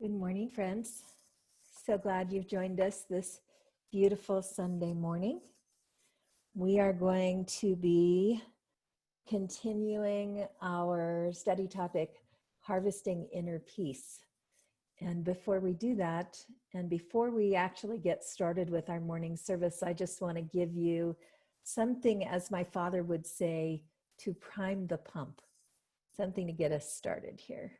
Good morning, friends. So glad you've joined us this beautiful Sunday morning. We are going to be continuing our study topic, Harvesting Inner Peace. And before we do that, and before we actually get started with our morning service, I just want to give you something, as my father would say, to prime the pump, something to get us started here.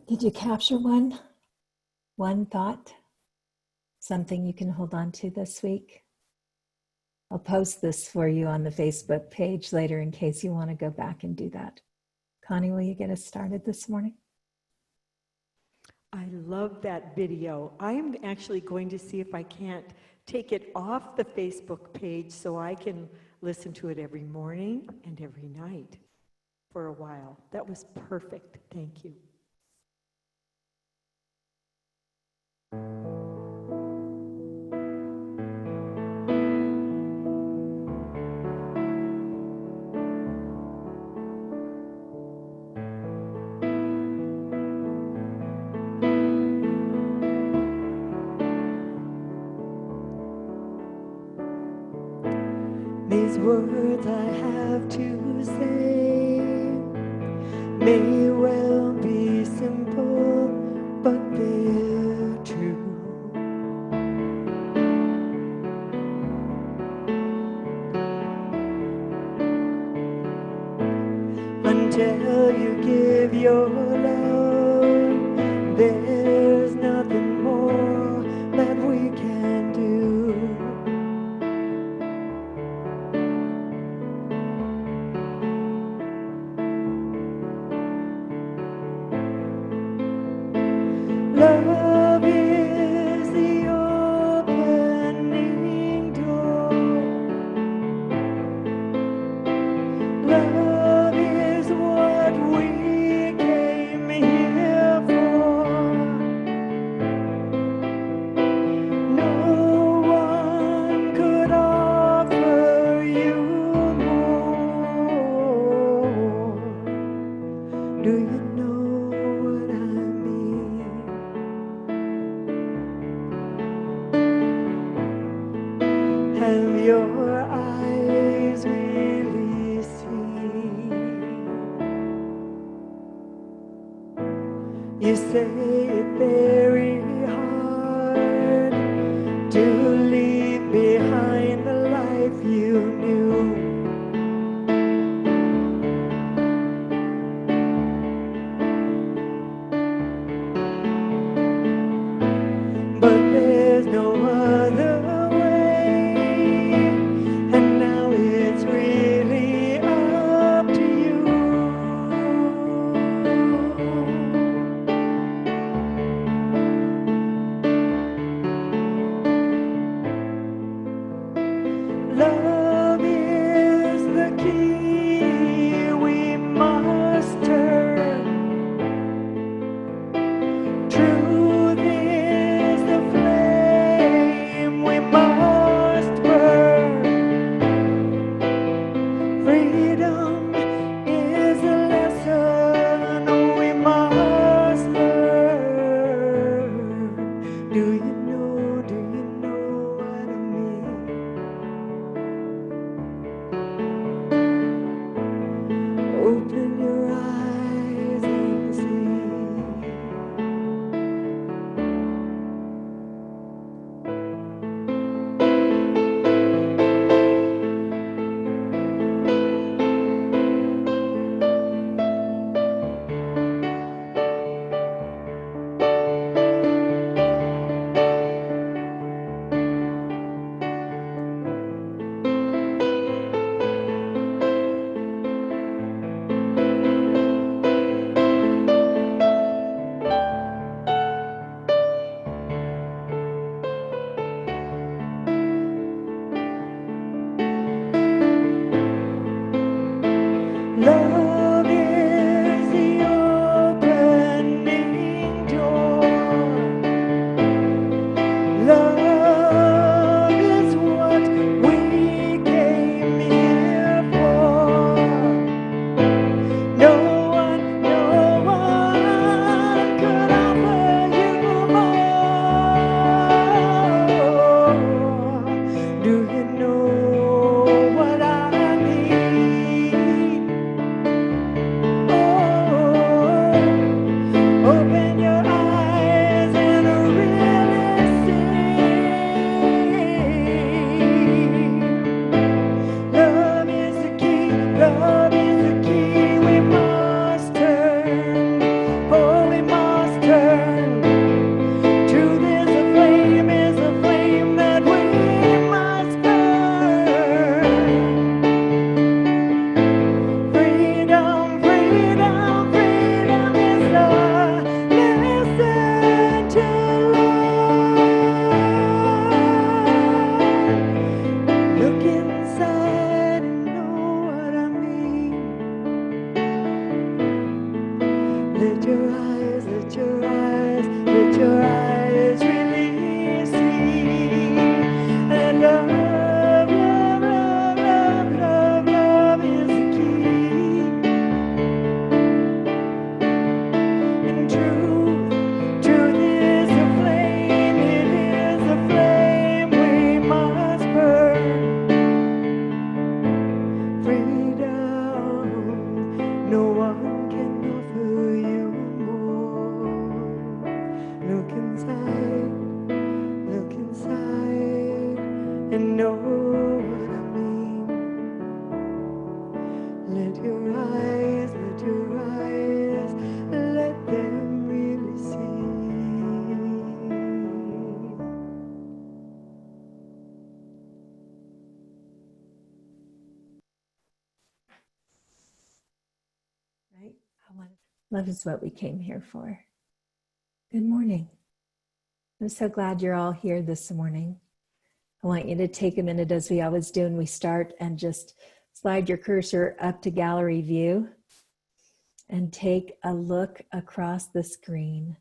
Did you capture one thought? Something you can hold on to this week? I'll post this for you on the Facebook page later in case you want to go back and do that. Connie, will you get us started this morning? I love that video. I am actually going to see if I can't take it off the Facebook page so I can listen to it every morning and every night for a while. That was perfect. Thank you. words I have to say may well be simple, but they're true. Until you give your love, there's nothing more that we can do. Love is the opening door. Love is what we came here for. No one could offer you more. Do you know what I mean? Have your eyes really seen? You say it very hard to leave behind the life you knew. But there's no other way, and now it's really up to you. Love is the key we must turn. Truth is the flame we must burn. Freedom is a lesson we must learn. Do you know what I mean? Open your eyes and see. Love is the opening door. Love is what we came here for. No one could offer you more. Do you know what I mean? Open your eyes and really see. Love is the key, we must turn. Oh, we must turn. Truth is a flame that we must burn. Freedom is the lesson to learn. Look inside and know what I mean. Let your eyes really see. And love is the key. And truth is a flame, it is a flame we must burn. Love is what we came here for. Good morning. I'm so glad you're all here this morning. I want you to take a minute, as we always do when we start, and just slide your cursor up to gallery view and take a look across the screen.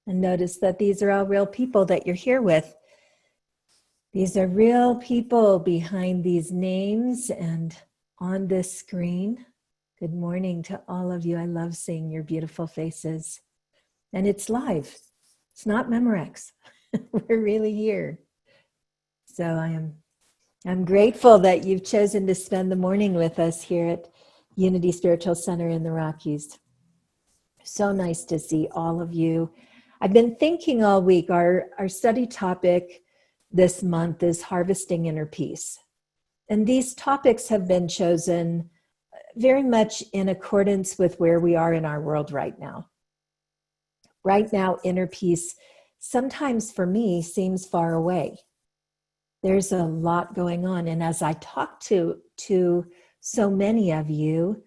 And notice that these are all real people that you're here with. These are real people behind these names and on this screen. Good morning to all of you. I love seeing your beautiful faces. And it's live. It's not Memorex. We're really here. So I'm grateful that you've chosen to spend the morning with us here at Unity Spiritual Center in the Rockies. So nice to see all of you. I've been thinking all week, our study topic this month is harvesting inner peace. And these topics have been chosen very much in accordance with where we are in our world right now. Right now, inner peace sometimes for me seems far away. There's a lot going on. And as I talk to so many of you,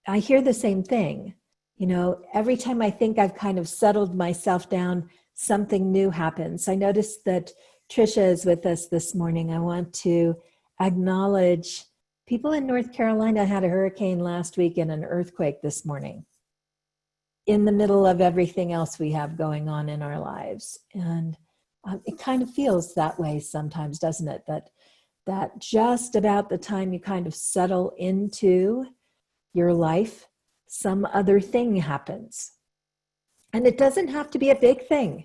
I hear the same thing. You know, every time I think I've kind of settled myself down, something new happens. I noticed that Tricia is with us this morning. I want to acknowledge people in North Carolina had a hurricane last week and an earthquake this morning in the middle of everything else we have going on in our lives. And it kind of feels that way sometimes, doesn't it? That just about the time you kind of settle into your life, some other thing happens. And it doesn't have to be a big thing.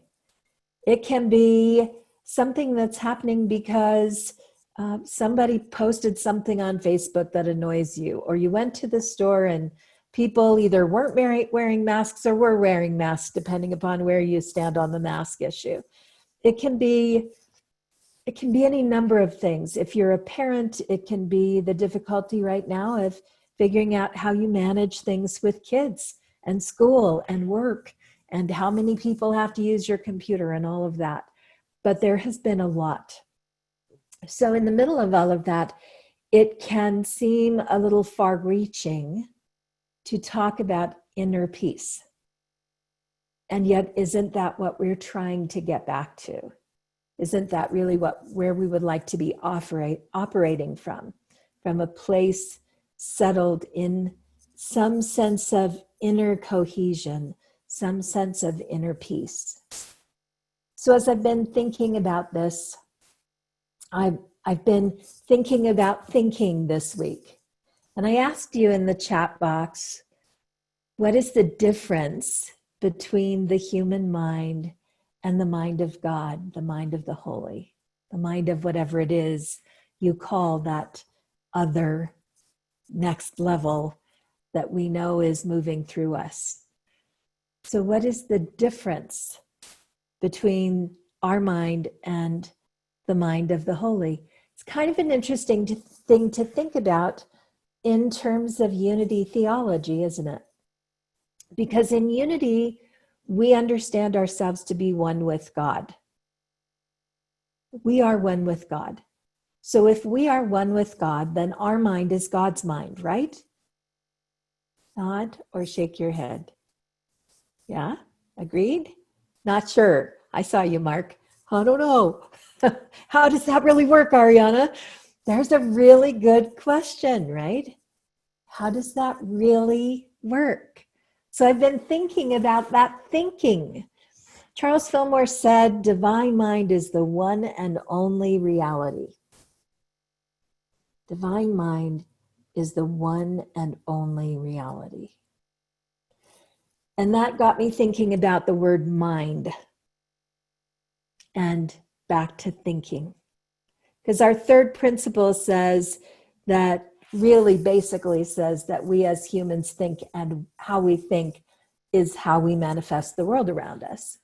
It can be something that's happening because somebody posted something on Facebook that annoys you, or you went to the store and people either weren't wearing masks or were wearing masks, depending upon where you stand on the mask issue. It can be any number of things. If you're a parent, it can be the difficulty right now of figuring out how you manage things with kids and school and work and how many people have to use your computer and all of that. But there has been a lot. So in the middle of all of that, it can seem a little far-reaching to talk about inner peace. And yet, isn't that what we're trying to get back to? Isn't that really where we would like to be operating from a place settled in some sense of inner cohesion, some sense of inner peace? So as I've been thinking about this, I've been thinking about thinking this week. And I asked you in the chat box, what is the difference between the human mind and the mind of God, the mind of the holy, the mind of whatever it is you call that other next level that we know is moving through us? So what is the difference between our mind and the mind of the holy? It's kind of an interesting thing to think about in terms of unity theology, isn't it? Because in unity, we understand ourselves to be one with God. We are one with God. So if we are one with God, then our mind is God's mind, right? Nod or shake your head. Yeah, agreed? Not sure. I saw you, Mark. I don't know. How does that really work, Ahriana? There's a really good question, right? How does that really work? So I've been thinking about that thinking. Charles Fillmore said, divine mind is the one and only reality. Divine mind is the one and only reality. And that got me thinking about the word mind and back to thinking. Because our third principle says that, really basically says that we as humans think, and how we think is how we manifest the world around us.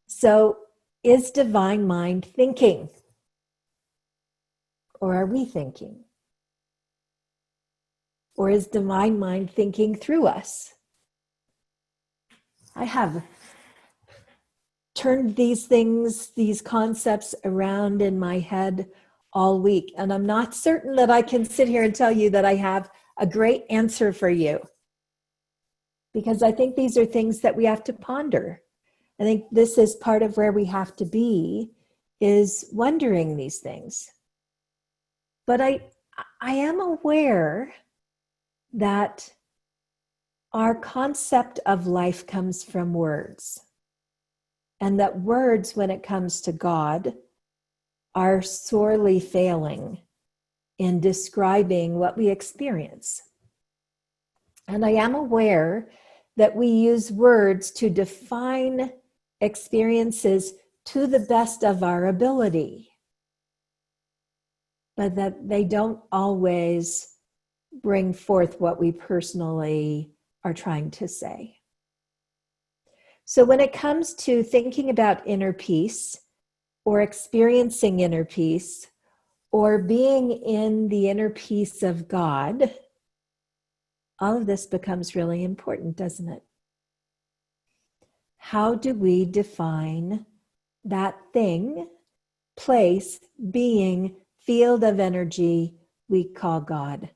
So is divine mind thinking? Or are we thinking? Or is divine mind thinking through us? I have turned these things, these concepts around in my head all week. And I'm not certain that I can sit here and tell you that I have a great answer for you. because I think these are things that we have to ponder. I think this is part of where we have to be, is wondering these things. But I am aware that our concept of life comes from words, and that words, when it comes to God, are sorely failing in describing what we experience. And I am aware that we use words to define experiences to the best of our ability, but that they don't always bring forth what we personally are trying to say. So when it comes to thinking about inner peace, or experiencing inner peace, or being in the inner peace of God, all of this becomes really important, doesn't it? How do we define that thing, place, being, field of energy we call God?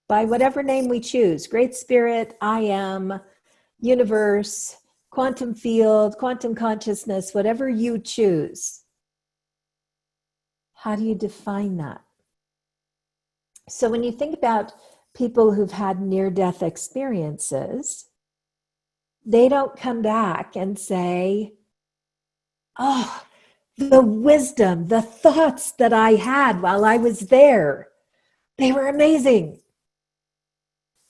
By whatever name we choose: Great Spirit, I Am, universe, quantum field, quantum consciousness, whatever you choose. How do you define that? So when you think about people who've had near-death experiences, they don't come back and say, oh, the wisdom, the thoughts that I had while I was there, they were amazing.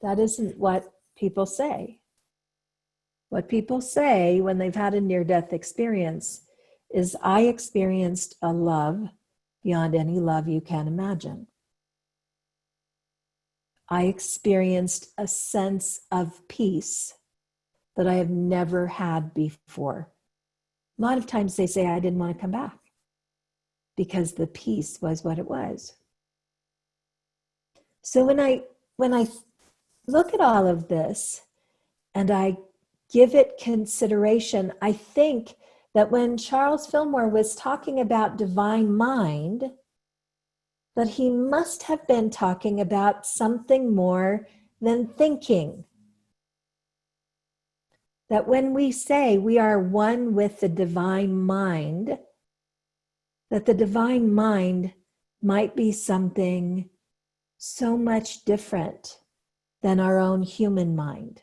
That isn't what people say. What people say when they've had a near-death experience is, I experienced a love beyond any love you can imagine. I experienced a sense of peace that I have never had before. A lot of times they say, I didn't want to come back because the peace was what it was. So when I look at all of this and I give it consideration, I think that when Charles Fillmore was talking about divine mind, that he must have been talking about something more than thinking. That when we say we are one with the divine mind, that the divine mind might be something so much different than our own human mind.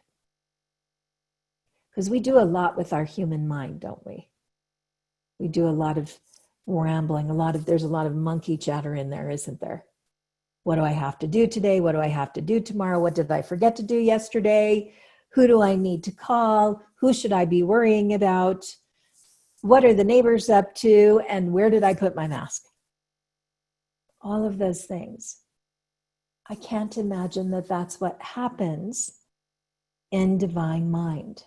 Because we do a lot with our human mind, don't we? We do a lot of rambling, there's a lot of monkey chatter in there, isn't there? What do I have to do today? What do I have to do tomorrow? What did I forget to do yesterday? Who do I need to call? Who should I be worrying about? What are the neighbors up to? And where did I put my mask? All of those things. I can't imagine that that's what happens in divine mind.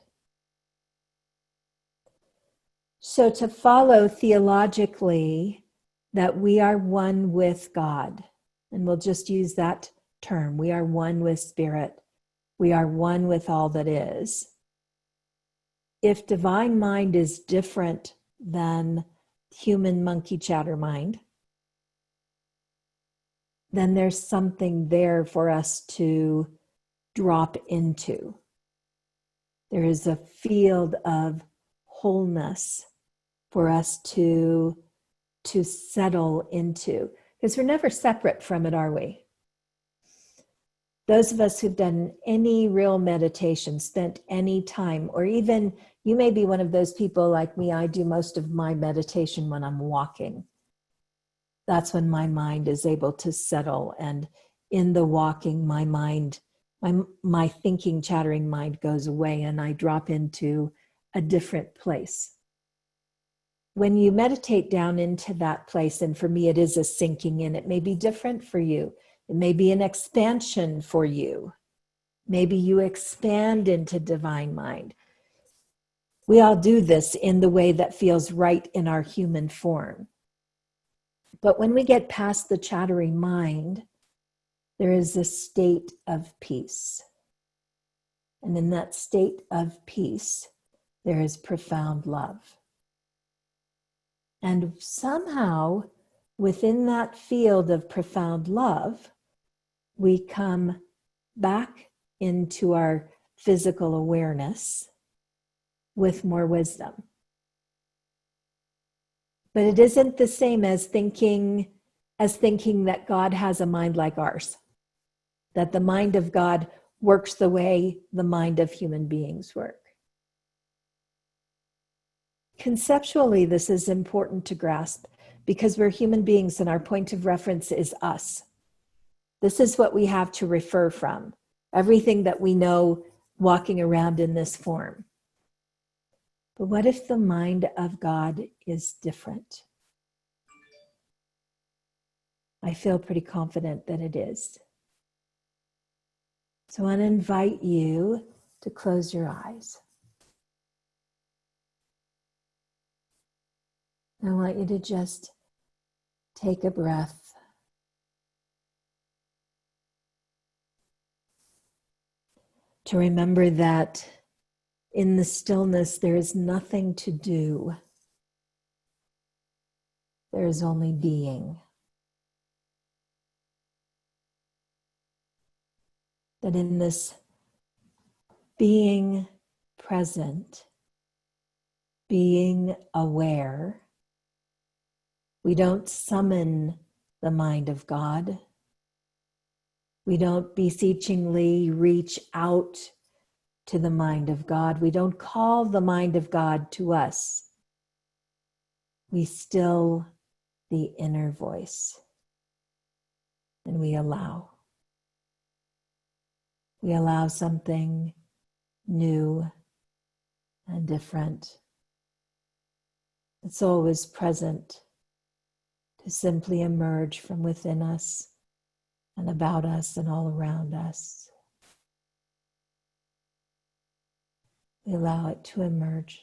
So to follow theologically that we are one with God, and we'll just use that term, we are one with Spirit, we are one with all that is. If divine mind is different than human monkey chatter mind, then there's something there for us to drop into. There is a field of wholeness for us to settle into, because we're never separate from it, are we? Those of us who've done any real meditation, spent any time, or even you may be one of those people like me, I do most of my meditation when I'm walking. That's when my mind is able to settle, and in the walking, my mind, my thinking, chattering mind goes away, and I drop into a different place. When you meditate down into that place, and for me, it is a sinking in, it may be different for you. It may be an expansion for you. Maybe you expand into divine mind. We all do this in the way that feels right in our human form. But when we get past the chattering mind, there is a state of peace. And in that state of peace, there is profound love. And somehow, within that field of profound love, we come back into our physical awareness with more wisdom. But it isn't the same as thinking that God has a mind like ours, that the mind of God works the way the mind of human beings work. Conceptually, this is important to grasp because we're human beings and our point of reference is us. This is what we have to refer from, everything that we know walking around in this form. But what if the mind of God is different? I feel pretty confident that it is. So I want to invite you to close your eyes. I want you to just take a breath. To remember that in the stillness, there is nothing to do. There is only being. That in this being present, being aware, we don't summon the mind of God. We don't beseechingly reach out to the mind of God. We don't call the mind of God to us. We still the inner voice, and we allow. We allow something new and different. It's always present to simply emerge from within us and about us and all around us. We allow it to emerge.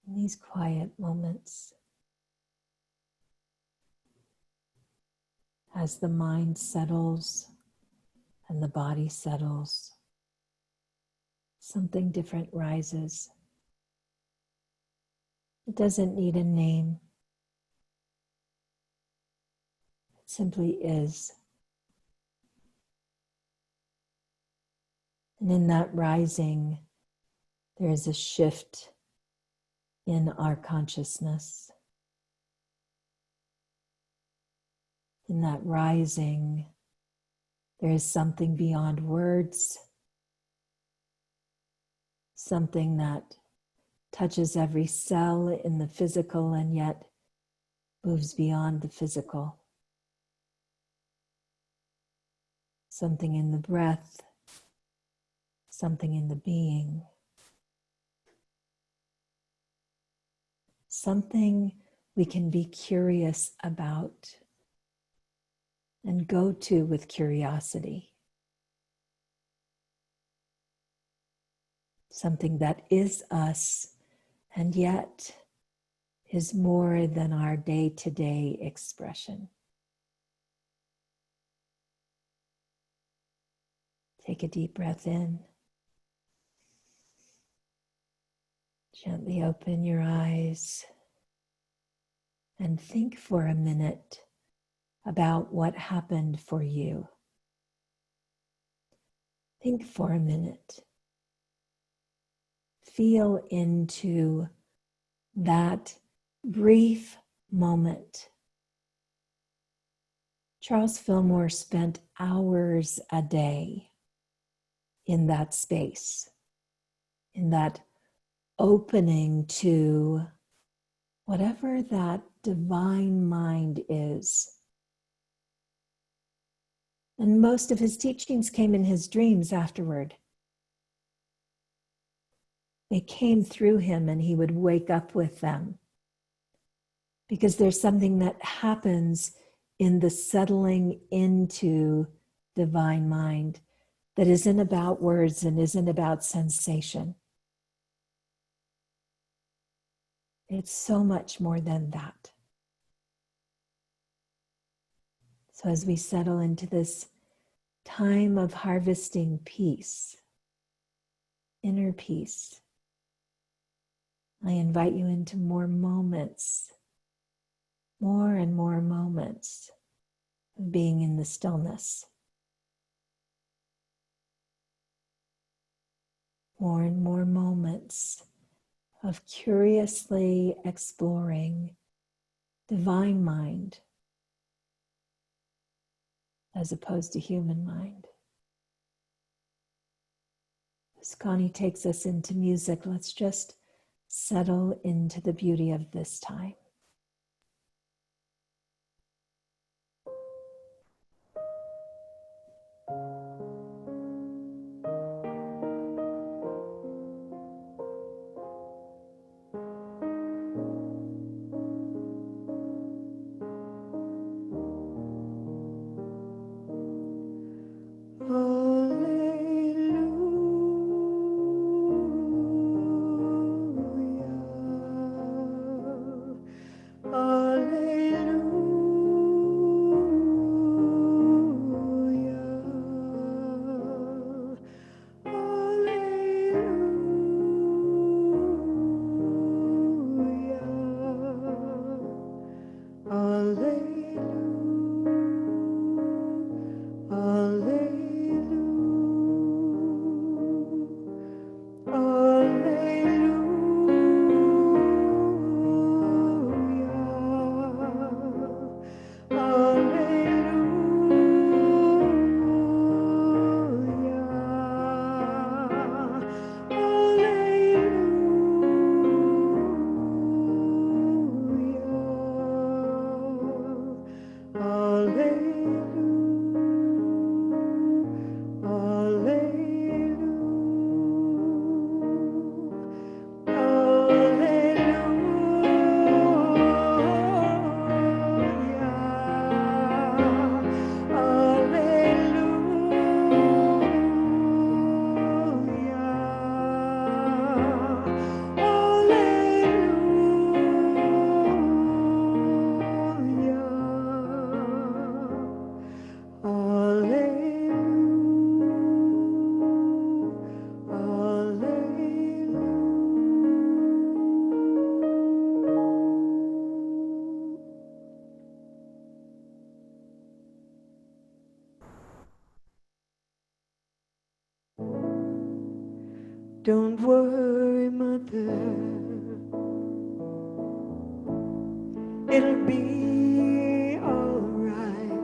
In these quiet moments, as the mind settles and the body settles, something different rises. It doesn't need a name. It simply is. And in that rising, there is a shift in our consciousness. In that rising, there is something beyond words, something that touches every cell in the physical and yet moves beyond the physical. Something in the breath, something in the being, something we can be curious about and go to with curiosity. Something that is us and yet is more than our day-to-day expression. Take a deep breath in. Gently open your eyes and think for a minute about what happened for you. Think for a minute. Feel into that brief moment. Charles Fillmore spent hours a day in that space, in that opening to whatever that divine mind is. And most of his teachings came in his dreams afterward. They came through him and he would wake up with them. Because there's something that happens in the settling into divine mind that isn't about words and isn't about sensation. It's so much more than that. So as we settle into this time of harvesting peace, inner peace, I invite you into more moments, more and more moments of being in the stillness. More and more moments of curiously exploring divine mind as opposed to human mind. As Connie takes us into music, let's just settle into the beauty of this time. Don't worry, mother, it'll be all right.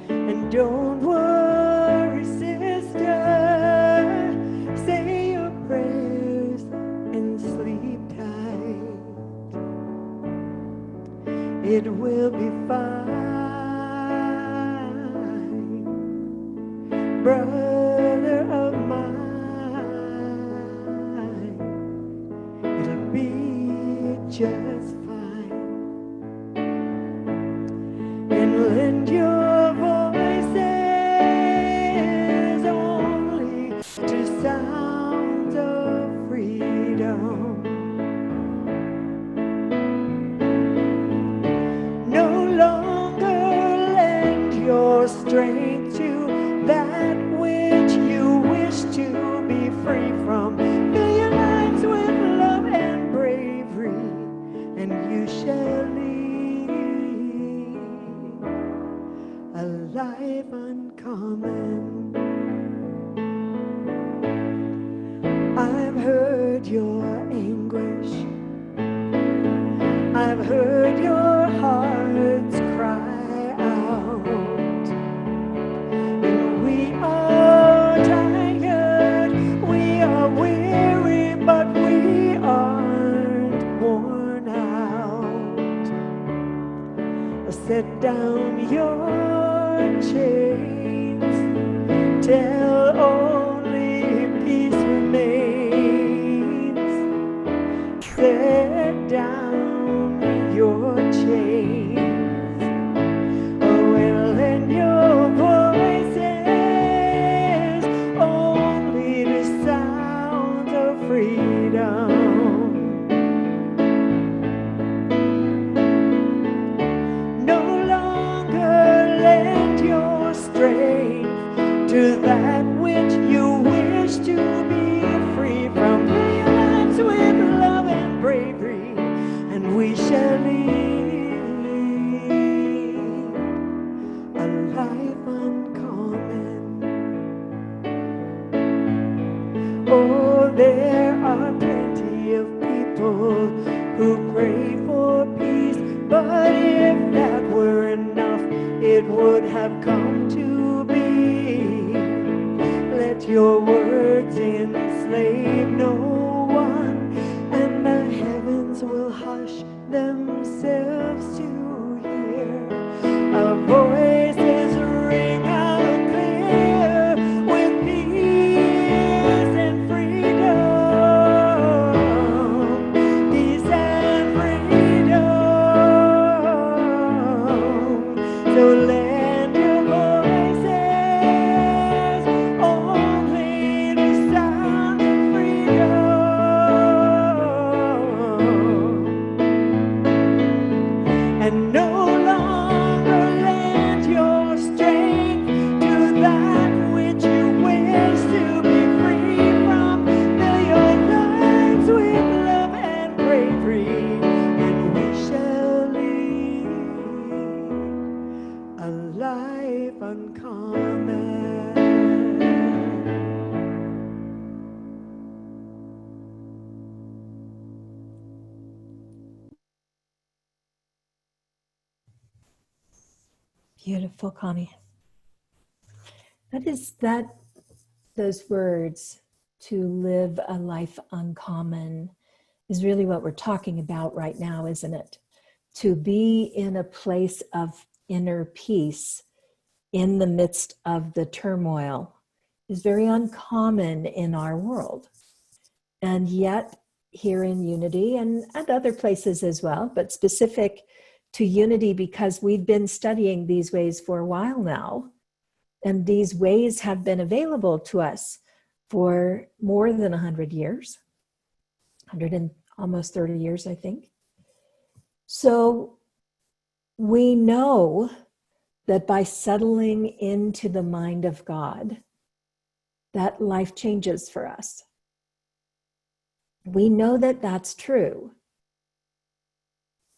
And don't worry, sister, say your prayers and sleep tight. It will be fine, brother of mine. It'll be just fine. And lend your voices only to sounds of freedom. No longer lend your your strength to that which you wish to be free from. Fill your lives with love and bravery, and you shall lead a life uncommon. I've heard your anguish, I've heard your hearts cry out, and we are tired, we are weary, but we aren't worn out. Set down your chains, till only peace remains. Set down your chains, oh, and lend your voices only the sound of freedom. No longer lend your strength to that which you wish to be free from. Fill your lives with love and bravery, and we shall lead a life uncommon. Oh, there are plenty of people who pray for peace, but if that were enough, it would have come to be. Let your words enslave no one, and the heavens will hush themselves to hear our voices ring out clear with peace and freedom, peace and freedom. So lend your voices only the sound of freedom, and no longer lend your strength to that which you wish to be free from. Fill your lives with love and bravery, and we shall lead a life uncommon. Beautiful, Connie. Those words, to live a life uncommon, is really what we're talking about right now, isn't it? To be in a place of inner peace in the midst of the turmoil is very uncommon in our world. And yet, here in Unity and at other places as well, but specific to Unity because we've been studying these ways for a while now, and these ways have been available to us for more than 100 years, 100 and almost 30 years, I think. So we know that by settling into the mind of God, that life changes for us. We know that that's true.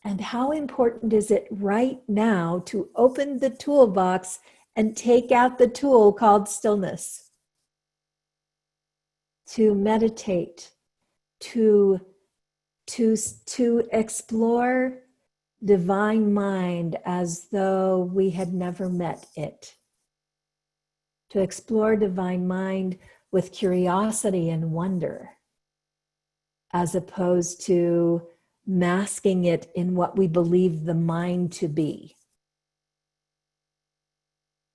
And how important is it right now to open the toolbox and take out the tool called stillness? To meditate, to explore divine mind as though we had never met it. To explore divine mind with curiosity and wonder, as opposed to masking it in what we believe the mind to be.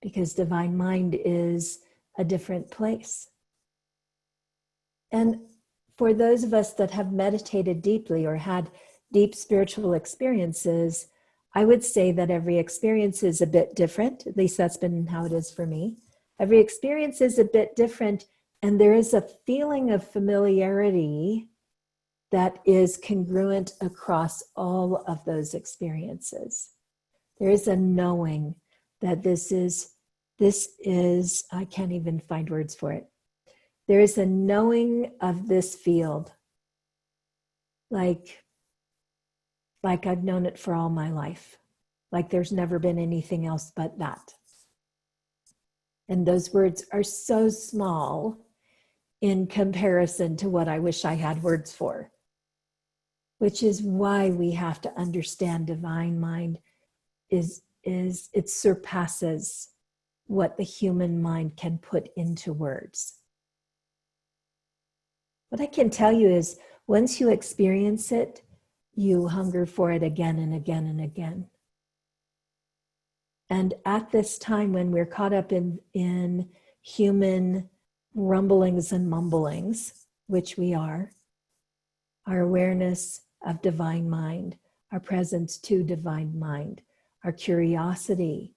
Because divine mind is a different place. And for those of us that have meditated deeply or had deep spiritual experiences, I would say that every experience is a bit different. At least that's been how it is for me. Every experience is a bit different, and there is a feeling of familiarity that is congruent across all of those experiences. There is a knowing that this is This is, I can't even find words for it. There is a knowing of this field, like I've known it for all my life, like there's never been anything else but that. And those words are so small in comparison to what I wish I had words for, which is why we have to understand divine mind is it surpasses what the human mind can put into words. What I can tell you is once you experience it, you hunger for it again and again and again. And at this time when we're caught up in human rumblings and mumblings, which we are, our awareness of divine mind, our presence to divine mind, our curiosity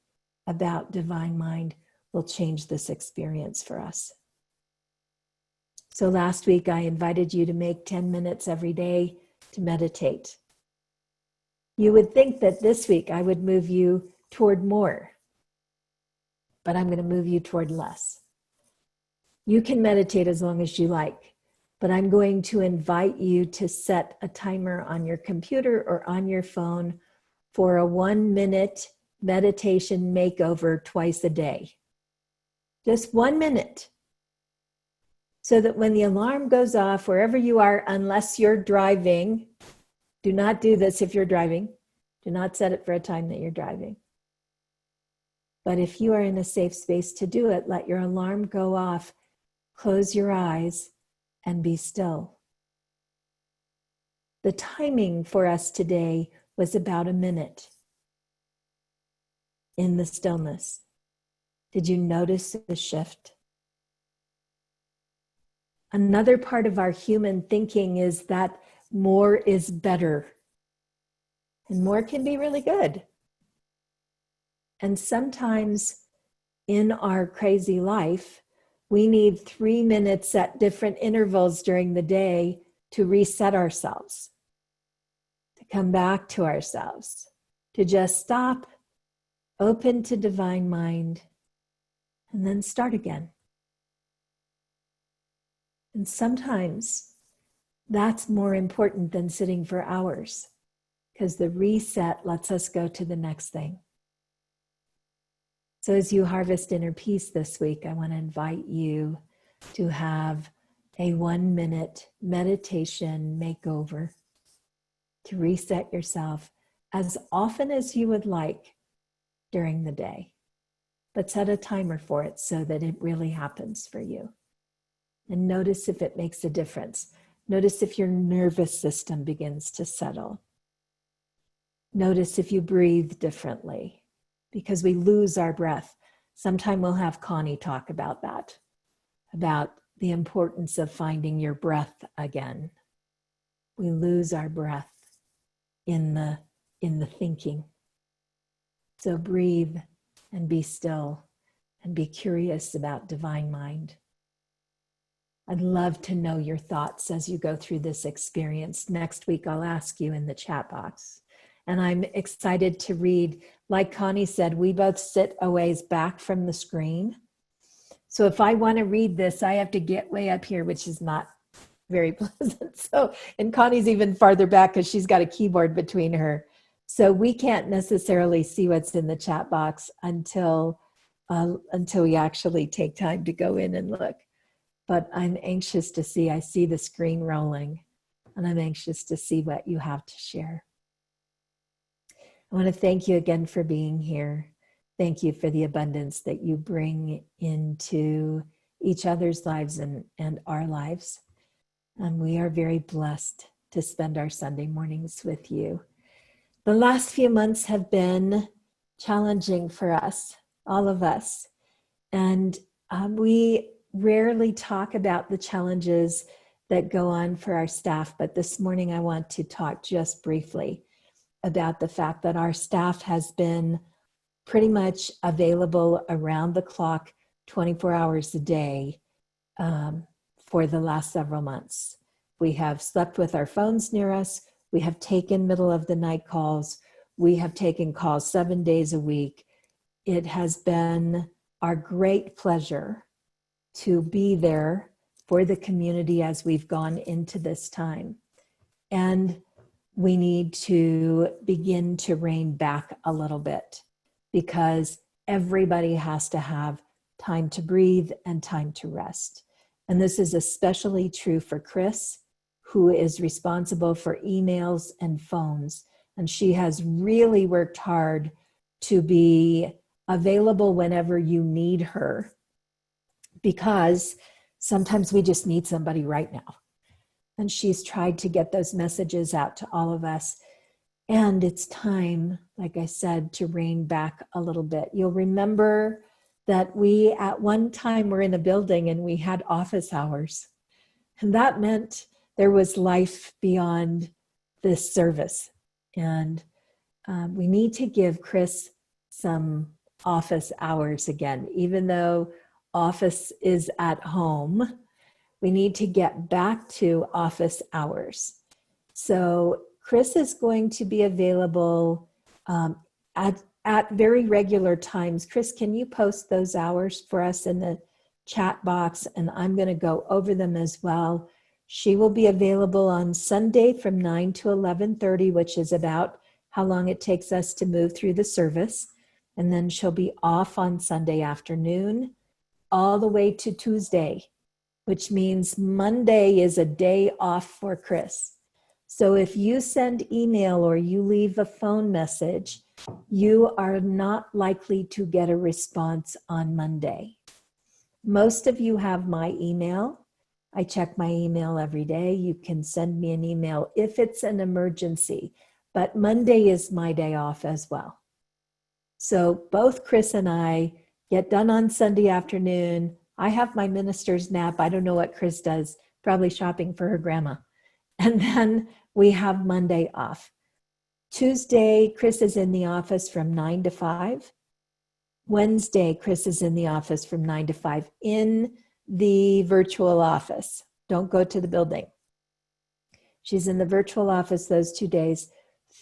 about divine mind will change this experience for us. So last week I invited you to make 10 minutes every day to meditate. You would think that this week I would move you toward more, but I'm going to move you toward less. You can meditate as long as you like, but I'm going to invite you to set a timer on your computer or on your phone for a 1-minute meditation makeover twice a day. Just 1 minute. So that when the alarm goes off, wherever you are, unless you're driving, do not do this if you're driving. Do not set it for a time that you're driving. But if you are in a safe space to do it, let your alarm go off, close your eyes, and be still. The timing for us today was about a minute in the stillness. Did you notice the shift? Another part of our human thinking is that more is better. And more can be really good. And sometimes in our crazy life, we need 3 minutes at different intervals during the day to reset ourselves, to come back to ourselves, to just stop, open to divine mind, and then start again. And sometimes that's more important than sitting for hours, because the reset lets us go to the next thing. So as you harvest inner peace this week, I want to invite you to have a 1-minute meditation makeover to reset yourself as often as you would like during the day. But set a timer for it so that it really happens for you. And notice if it makes a difference. Notice if your nervous system begins to settle. Notice if you breathe differently, because we lose our breath. Sometime we'll have Connie talk about that, about the importance of finding your breath again. We lose our breath in the thinking. So breathe and be still and be curious about divine mind. I'd love to know your thoughts as you go through this experience. Next week, I'll ask you in the chat box. And I'm excited to read. Like Connie said, we both sit a ways back from the screen. So if I want to read this, I have to get way up here, which is not very pleasant. So, and Connie's even farther back because she's got a keyboard between her. So we can't necessarily see what's in the chat box until we actually take time to go in and look. But I'm anxious to see, I see the screen rolling, and I'm anxious to see what you have to share. I want to thank you again for being here. Thank you for the abundance that you bring into each other's lives and our lives. And we are very blessed to spend our Sunday mornings with you. The last few months have been challenging for us, all of us. And we rarely talk about the challenges that go on for our staff, but this morning I want to talk just briefly about the fact that our staff has been pretty much available around the clock, 24 hours a day for the last several months. We have slept with our phones near us. We have taken middle of the night calls. We have taken calls 7 days a week. It has been our great pleasure to be there for the community as we've gone into this time. And we need to begin to rein back a little bit, because everybody has to have time to breathe and time to rest. And this is especially true for Chris, who is responsible for emails and phones. And she has really worked hard to be available whenever you need her, because sometimes we just need somebody right now. And she's tried to get those messages out to all of us. And it's time, like I said, to rein back a little bit. You'll remember that we at one time were in a building and we had office hours. And that meant there was life beyond this service. And we need to give Chris some office hours again. Even though office is at home, we need to get back to office hours. So Chris is going to be available at very regular times. Chris, can you post those hours for us in the chat box? And I'm going to go over them as well. She will be available on Sunday from 9 to 11:30, which is about how long it takes us to move through the service. And then she'll be off on Sunday afternoon all the way to Tuesday, which means Monday is a day off for Chris. So if you send email or you leave a phone message, you are not likely to get a response on Monday. Most of you have my email. I check my email every day. You can send me an email if it's an emergency, but Monday is my day off as well. So both Chris and I get done on Sunday afternoon. I have my minister's nap. I don't know what Chris does, probably shopping for her grandma. And then we have Monday off. Tuesday, Chris is in the office from 9 to 5. Wednesday, Chris is in the office from 9 to 5 in the virtual office. Don't go to the building. She's in the virtual office those 2 days.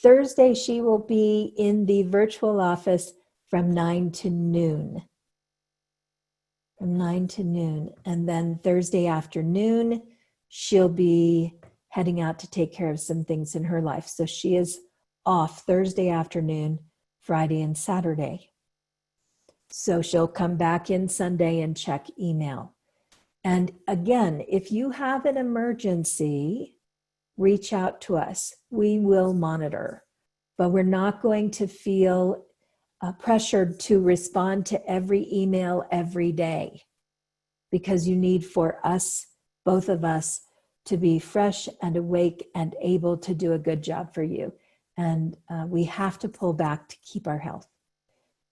Thursday, she will be in the virtual office from 9 to noon. From 9 to noon. And then Thursday afternoon, she'll be heading out to take care of some things in her life. So she is off Thursday afternoon, Friday, and Saturday. So she'll come back in Sunday and check email. And again, if you have an emergency, reach out to us. We will monitor, but we're not going to feel pressured to respond to every email every day, because you need for us, both of us, to be fresh and awake and able to do a good job for you. And we have to pull back to keep our health.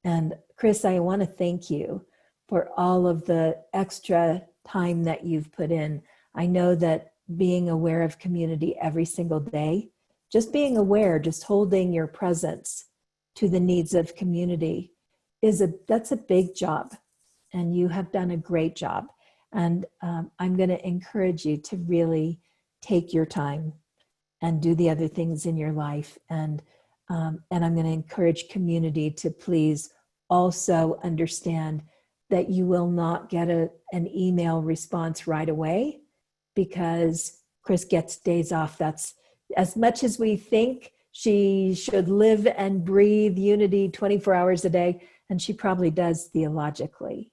And Chris, I want to thank you for all of the extra time that you've put in. I know that being aware of community every single day, just being aware, just holding your presence to the needs of community that's a big job. And you have done a great job. And I'm going to encourage you to really take your time and do the other things in your life. And I'm going to encourage community to please also understand that you will not get an email response right away, because Chris gets days off. That's as much as we think she should live and breathe unity 24 hours a day, and she probably does theologically.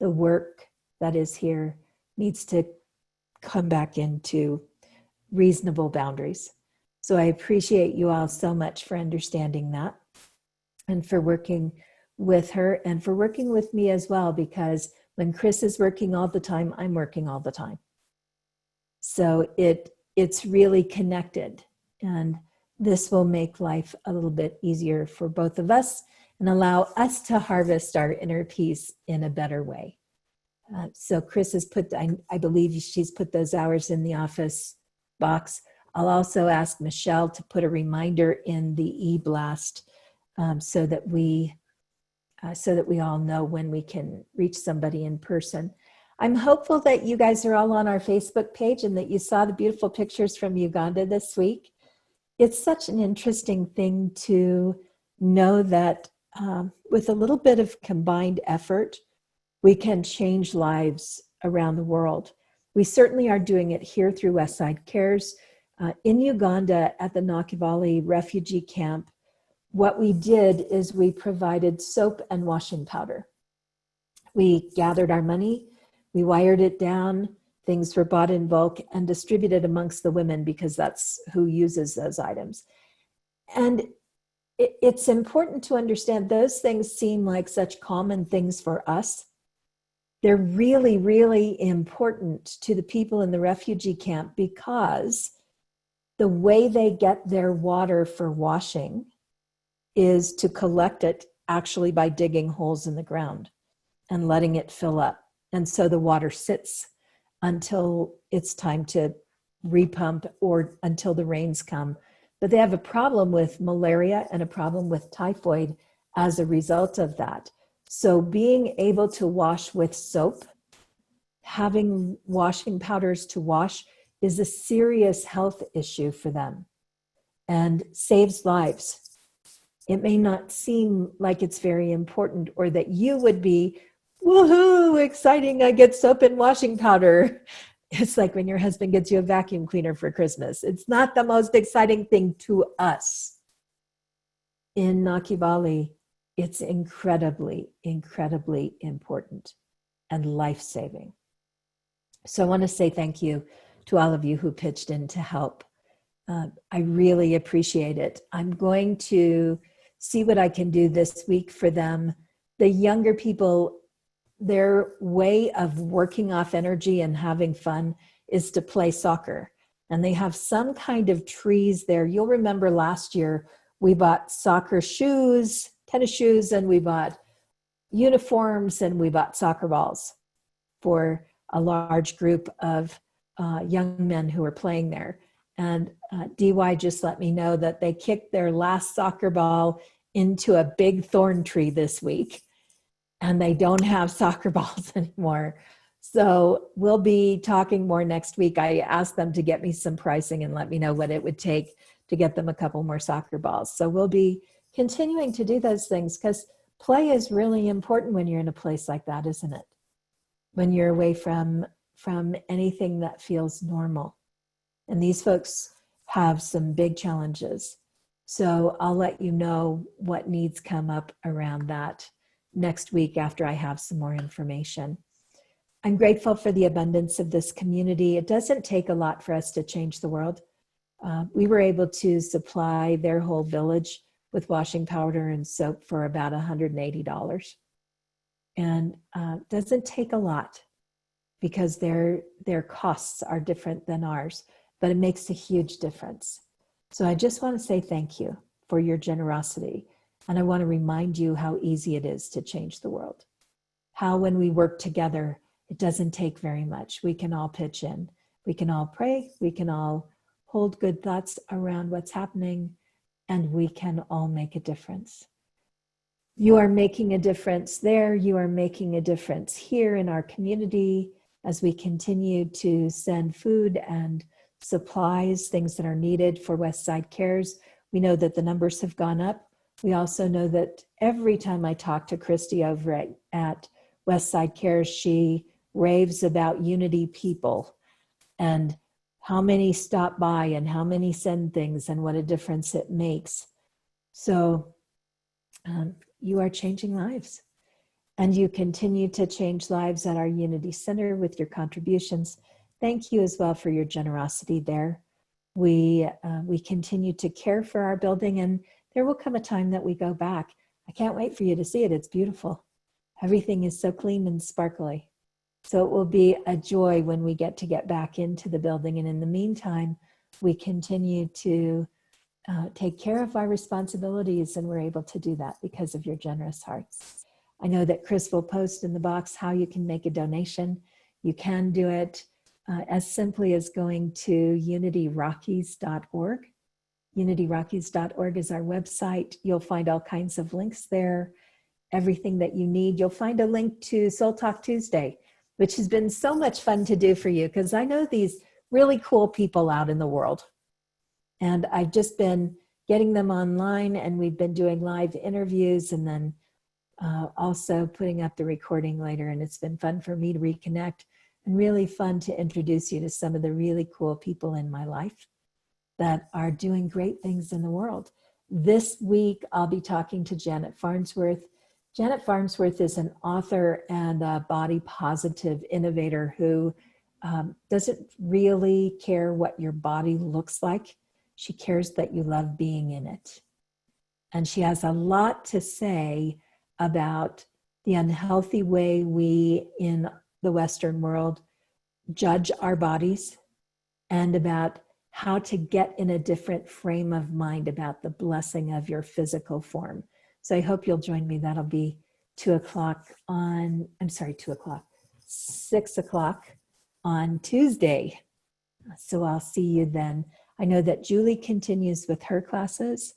The work that is here needs to come back into reasonable boundaries. So I appreciate you all so much for understanding that, and for working with her, and for working with me as well, because when Chris is working all the time, I'm working all the time. So it's really connected, and this will make life a little bit easier for both of us and allow us to harvest our inner peace in a better way. So Chris has put, I believe she's put those hours in the office box. I'll also ask Michelle to put a reminder in the e-blast so that we all know when we can reach somebody in person. I'm hopeful that you guys are all on our Facebook page and that you saw the beautiful pictures from Uganda this week. It's such an interesting thing to know that with a little bit of combined effort, we can change lives around the world. We certainly are doing it here through Westside Cares. In Uganda at the Nakivale refugee camp, what we did is we provided soap and washing powder. We gathered our money, we wired it down, things were bought in bulk and distributed amongst the women because that's who uses those items. And it's important to understand those things seem like such common things for us. They're really, really important to the people in the refugee camp because the way they get their water for washing is to collect it actually by digging holes in the ground and letting it fill up. And so the water sits until it's time to repump or until the rains come. But they have a problem with malaria and a problem with typhoid as a result of that. So being able to wash with soap, having washing powders to wash is a serious health issue for them and saves lives. It may not seem like it's very important or that you would be, woohoo, exciting, I get soap and washing powder. It's like when your husband gets you a vacuum cleaner for Christmas. It's not the most exciting thing to us. In Nakivale, it's incredibly, incredibly important and life-saving. So I want to say thank you to all of you who pitched in to help. I really appreciate it. I'm going to see what I can do this week for them. The younger people, their way of working off energy and having fun is to play soccer. And they have some kind of trees there. You'll remember last year, we bought soccer shoes, tennis shoes, and we bought uniforms and we bought soccer balls for a large group of young men who were playing there. And DY just let me know that they kicked their last soccer ball into a big thorn tree this week, and they don't have soccer balls anymore. So we'll be talking more next week. I asked them to get me some pricing and let me know what it would take to get them a couple more soccer balls. So we'll be continuing to do those things because play is really important when you're in a place like that, isn't it? When you're away from anything that feels normal. And these folks have some big challenges. So I'll let you know what needs come up around that next week after I have some more information. I'm grateful for the abundance of this community. It doesn't take a lot for us to change the world. We were able to supply their whole village with washing powder and soap for about $180. And it doesn't take a lot because their costs are different than ours, but it makes a huge difference. So I just want to say thank you for your generosity. And I want to remind you how easy it is to change the world. How when we work together, it doesn't take very much. We can all pitch in. We can all pray. We can all hold good thoughts around what's happening, and we can all make a difference. You are making a difference there. You are making a difference here in our community as we continue to send food and supplies, things that are needed for Westside Cares. We know that the numbers have gone up. We also know that every time I talk to Christy over at Westside Cares, she raves about Unity people and how many stop by and how many send things and what a difference it makes. So you are changing lives, and you continue to change lives at our Unity Center with your contributions. Thank you as well for your generosity there. We continue to care for our building, and there will come a time that we go back. I can't wait for you to see it. It's beautiful. Everything is so clean and sparkly. So it will be a joy when we get back into the building. And in the meantime, we continue to take care of our responsibilities, and we're able to do that because of your generous hearts. I know that Chris will post in the box how you can make a donation. You can do it as simply as going to unityrockies.org. Unityrockies.org is our website. You'll find all kinds of links there, everything that you need. You'll find a link to Soul Talk Tuesday, which has been so much fun to do for you because I know these really cool people out in the world. And I've just been getting them online, and we've been doing live interviews and then also putting up the recording later, and it's been fun for me to reconnect and really fun to introduce you to some of the really cool people in my life that are doing great things in the world. This week, I'll be talking to Janet Farnsworth. Janet Farnsworth is an author and a body positive innovator who doesn't really care what your body looks like. She cares that you love being in it. And she has a lot to say about the unhealthy way we in the Western world judge our bodies, and about how to get in a different frame of mind about the blessing of your physical form. So I hope you'll join me. That'll be 6 o'clock on Tuesday. So I'll see you then. I know that Julie continues with her classes.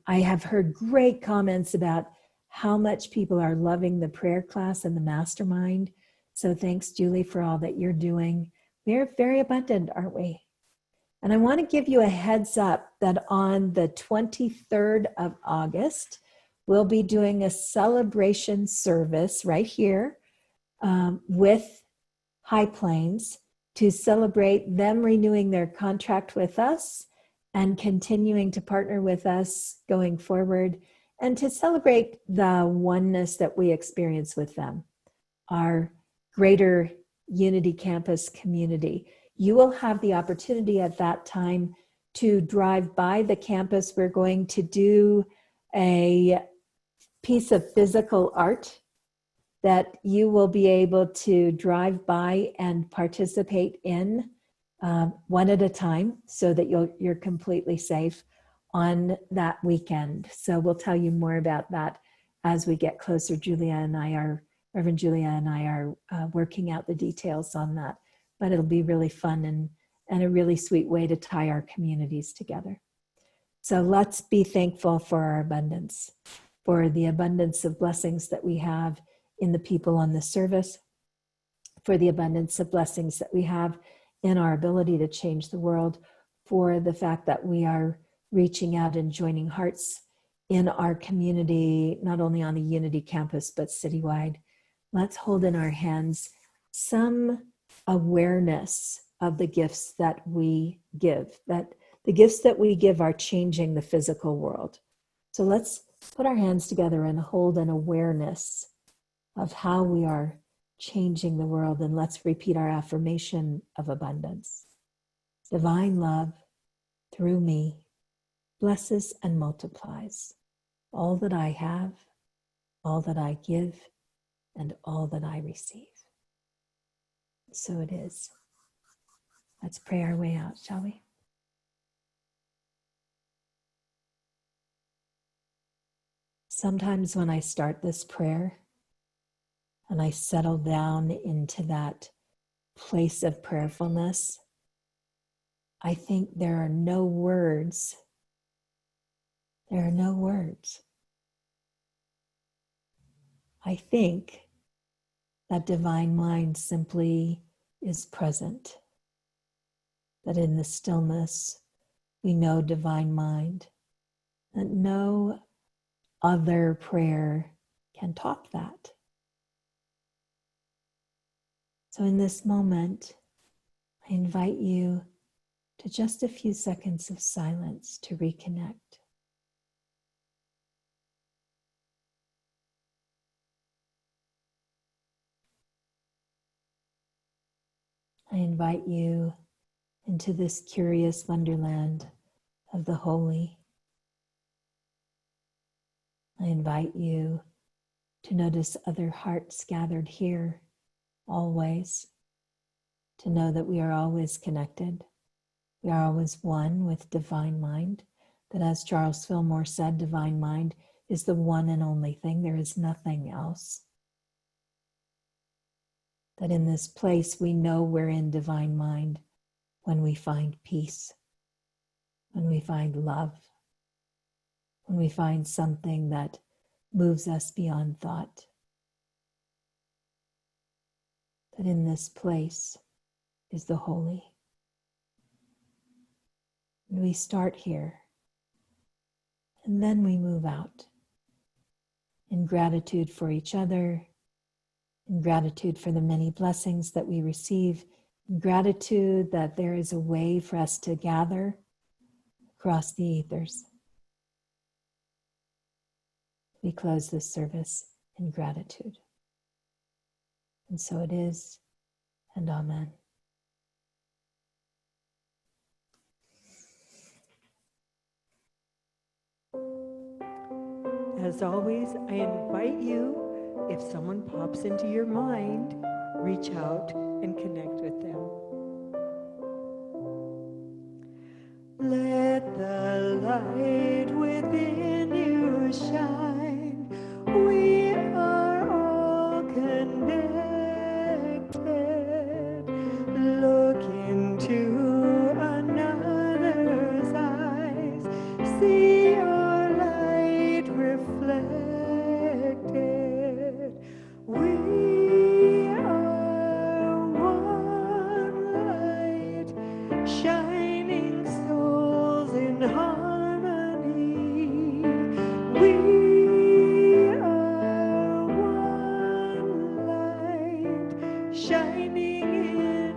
I have heard great comments about how much people are loving the prayer class and the mastermind. So thanks, Julie, for all that you're doing. We're very abundant, aren't we? And I want to give you a heads up that on the 23rd of August, we'll be doing a celebration service right here with High Plains to celebrate them renewing their contract with us and continuing to partner with us going forward, and to celebrate the oneness that we experience with them, our greater Unity Campus community. You will have the opportunity at that time to drive by the campus. We're going to do a piece of physical art that you will be able to drive by and participate in one at a time, so that you're completely safe on that weekend. So we'll tell you more about that as we get closer. Reverend Julia and I are working out the details on that, but it'll be really fun and a really sweet way to tie our communities together. So let's be thankful for our abundance, for the abundance of blessings that we have in the people on the service, for the abundance of blessings that we have in our ability to change the world, for the fact that we are reaching out and joining hearts in our community, not only on the Unity campus, but citywide. Let's hold in our hands some awareness of the gifts that we give, that the gifts that we give are changing the physical world. So let's put our hands together and hold an awareness of how we are changing the world. And let's repeat our affirmation of abundance. Divine love through me blesses and multiplies all that I have, all that I give, and all that I receive. So it is. Let's pray our way out, shall we? Sometimes when I start this prayer and I settle down into that place of prayerfulness, I think there are no words. There are no words. I think that divine mind simply is present. That in the stillness, we know divine mind. That no other prayer can top that. So in this moment, I invite you to just a few seconds of silence to reconnect. I invite you into this curious wonderland of the holy. I invite you to notice other hearts gathered here, always, to know that we are always connected. We are always one with divine mind, that as Charles Fillmore said, divine mind is the one and only thing. There is nothing else. That in this place we know we're in divine mind when we find peace, when we find love, when we find something that moves us beyond thought. That in this place is the holy. And we start here, and then we move out in gratitude for each other, in gratitude for the many blessings that we receive, in gratitude that there is a way for us to gather across the ethers. We close this service in gratitude. And so it is, and amen. As always, I invite you, if someone pops into your mind, reach out and connect with them. Let the light within you shine. We are all connected. Look into another's eyes. See your light reflected. We are one light, shining souls in harmony. We are one light, shining in